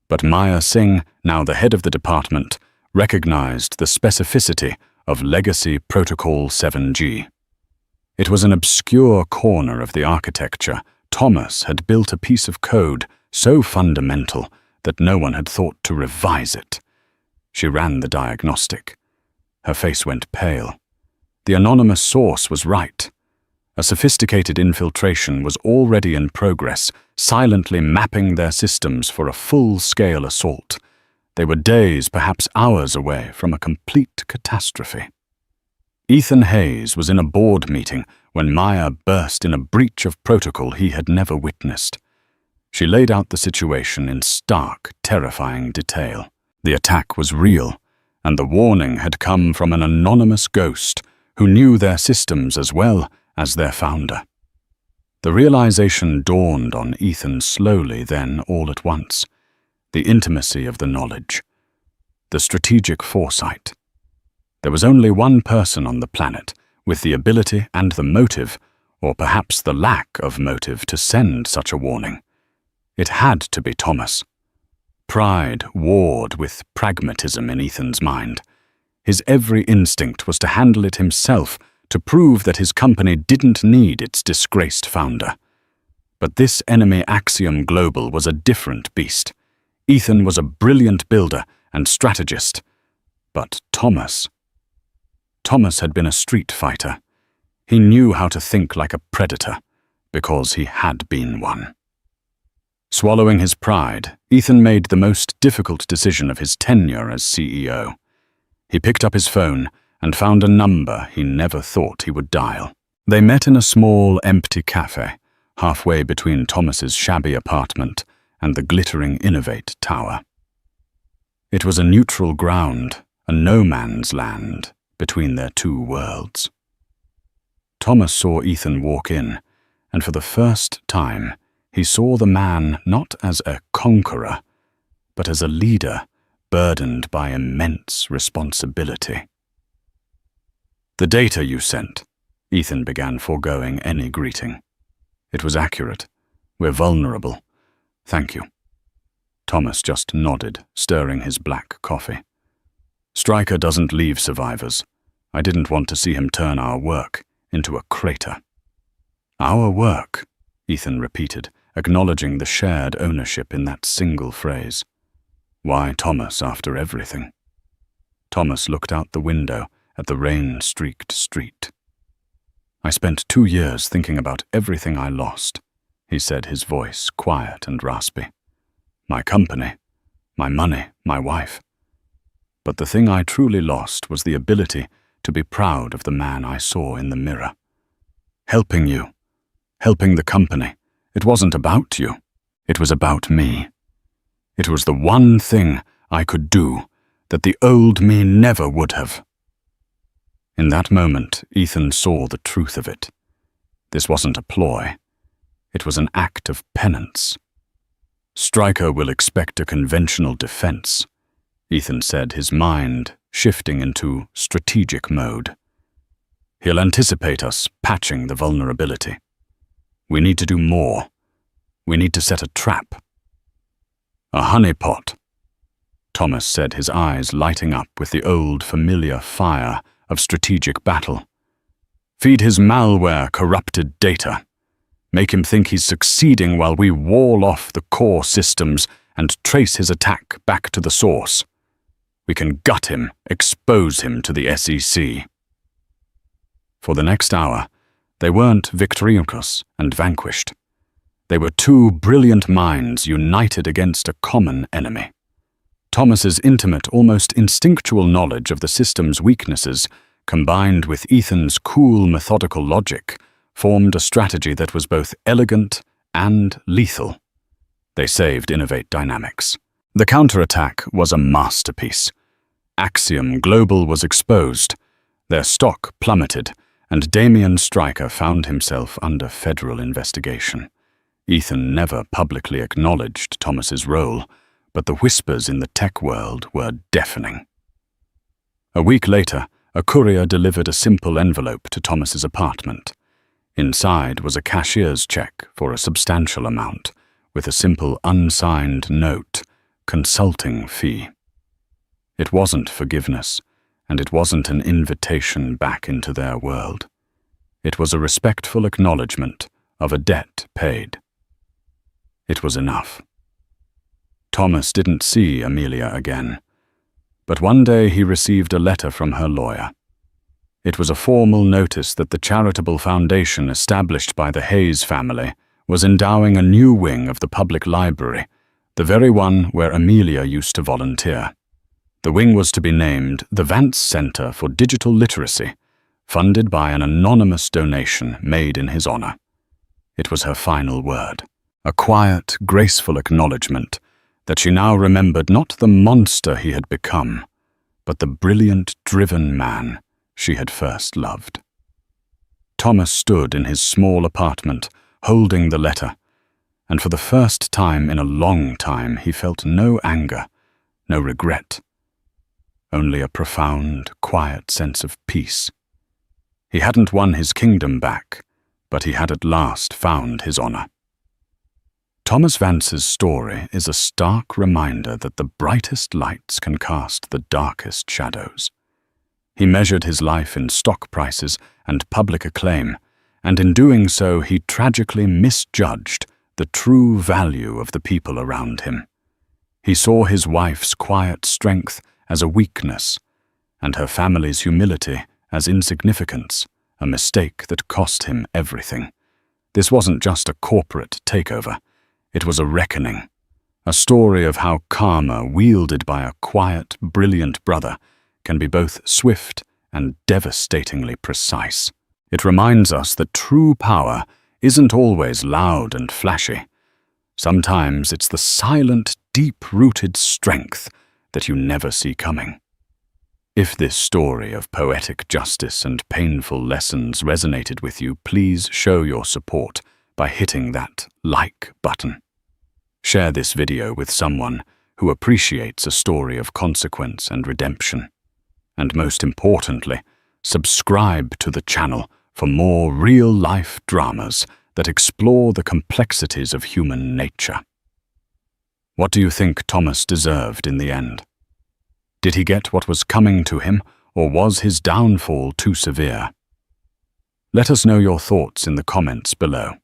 But Maya Singh, now the head of the department, recognized the specificity of Legacy Protocol 7G. It was an obscure corner of the architecture. Thomas had built a piece of code so fundamental that no one had thought to revise it. She ran the diagnostic. Her face went pale. The anonymous source was right. A sophisticated infiltration was already in progress, silently mapping their systems for a full-scale assault. They were days, perhaps hours away from a complete catastrophe. Ethan Hayes was in a board meeting when Maya burst in a breach of protocol he had never witnessed. She laid out the situation in stark, terrifying detail. The attack was real, and the warning had come from an anonymous ghost who knew their systems as well as their founder. The realization dawned on Ethan slowly then, all at once. The intimacy of the knowledge. The strategic foresight. There was only one person on the planet with the ability and the motive, or perhaps the lack of motive, to send such a warning. It had to be Thomas. Pride warred with pragmatism in Ethan's mind. His every instinct was to handle it himself, to prove that his company didn't need its disgraced founder. But this enemy Axiom Global was a different beast. Ethan was a brilliant builder and strategist. But Thomas had been a street fighter. He knew how to think like a predator, because he had been one. Swallowing his pride, Ethan made the most difficult decision of his tenure as CEO. He picked up his phone and found a number he never thought he would dial. They met in a small, empty cafe, halfway between Thomas's shabby apartment and the glittering Innovate Tower. It was a neutral ground, a no-man's land between their two worlds. Thomas saw Ethan walk in, and for the first time, he saw the man not as a conqueror, but as a leader burdened by immense responsibility. "The data you sent," Ethan began foregoing any greeting. "It was accurate. We're vulnerable. Thank you." Thomas just nodded, stirring his black coffee. "Stryker doesn't leave survivors. I didn't want to see him turn our work into a crater." "Our work," Ethan repeated, acknowledging the shared ownership in that single phrase. Why Thomas after everything? Thomas looked out the window at the rain-streaked street. "I spent 2 years thinking about everything I lost," he said, his voice quiet and raspy. "My company, my money, my wife. But the thing I truly lost was the ability to be proud of the man I saw in the mirror. Helping you, helping the company, it wasn't about you. It was about me. It was the one thing I could do that the old me never would have." In that moment, Ethan saw the truth of it. This wasn't a ploy. It was an act of penance. "Stryker will expect a conventional defense," Ethan said, his mind shifting into strategic mode. "He'll anticipate us patching the vulnerability. We need to do more. We need to set a trap." "A honeypot," Thomas said, his eyes lighting up with the old familiar fire of strategic battle. "Feed his malware corrupted data. Make him think he's succeeding while we wall off the core systems and trace his attack back to the source. We can gut him, expose him to the SEC." For the next hour, they weren't victorious and vanquished. They were two brilliant minds united against a common enemy. Thomas's intimate, almost instinctual knowledge of the system's weaknesses, combined with Ethan's cool, methodical logic, formed a strategy that was both elegant and lethal. They saved Innovate Dynamics. The counterattack was a masterpiece. Axiom Global was exposed, their stock plummeted, and Damian Stryker found himself under federal investigation. Ethan never publicly acknowledged Thomas's role, but the whispers in the tech world were deafening. A week later, a courier delivered a simple envelope to Thomas's apartment. Inside was a cashier's check for a substantial amount, with a simple unsigned note, "Consulting fee." It wasn't forgiveness, and it wasn't an invitation back into their world. It was a respectful acknowledgement of a debt paid. It was enough. Thomas didn't see Amelia again, but one day he received a letter from her lawyer. It was a formal notice that the charitable foundation established by the Hayes family was endowing a new wing of the public library, the very one where Amelia used to volunteer. The wing was to be named the Vance Center for Digital Literacy, funded by an anonymous donation made in his honor. It was her final word, a quiet, graceful acknowledgement that she now remembered not the monster he had become, but the brilliant, driven man she had first loved. Thomas stood in his small apartment, holding the letter, and for the first time in a long time he felt no anger, no regret, only a profound, quiet sense of peace. He hadn't won his kingdom back, but he had at last found his honor. Thomas Vance's story is a stark reminder that the brightest lights can cast the darkest shadows. He measured his life in stock prices and public acclaim, and in doing so he tragically misjudged the true value of the people around him. He saw his wife's quiet strength as a weakness, and her family's humility as insignificance, a mistake that cost him everything. This wasn't just a corporate takeover. It was a reckoning, a story of how karma wielded by a quiet, brilliant brother can be both swift and devastatingly precise. It reminds us that true power isn't always loud and flashy. Sometimes it's the silent, deep-rooted strength that you never see coming. If this story of poetic justice and painful lessons resonated with you, please show your support by hitting that like button. Share this video with someone who appreciates a story of consequence and redemption. And most importantly, subscribe to the channel for more real-life dramas that explore the complexities of human nature. What do you think Thomas deserved in the end? Did he get what was coming to him, or was his downfall too severe? Let us know your thoughts in the comments below.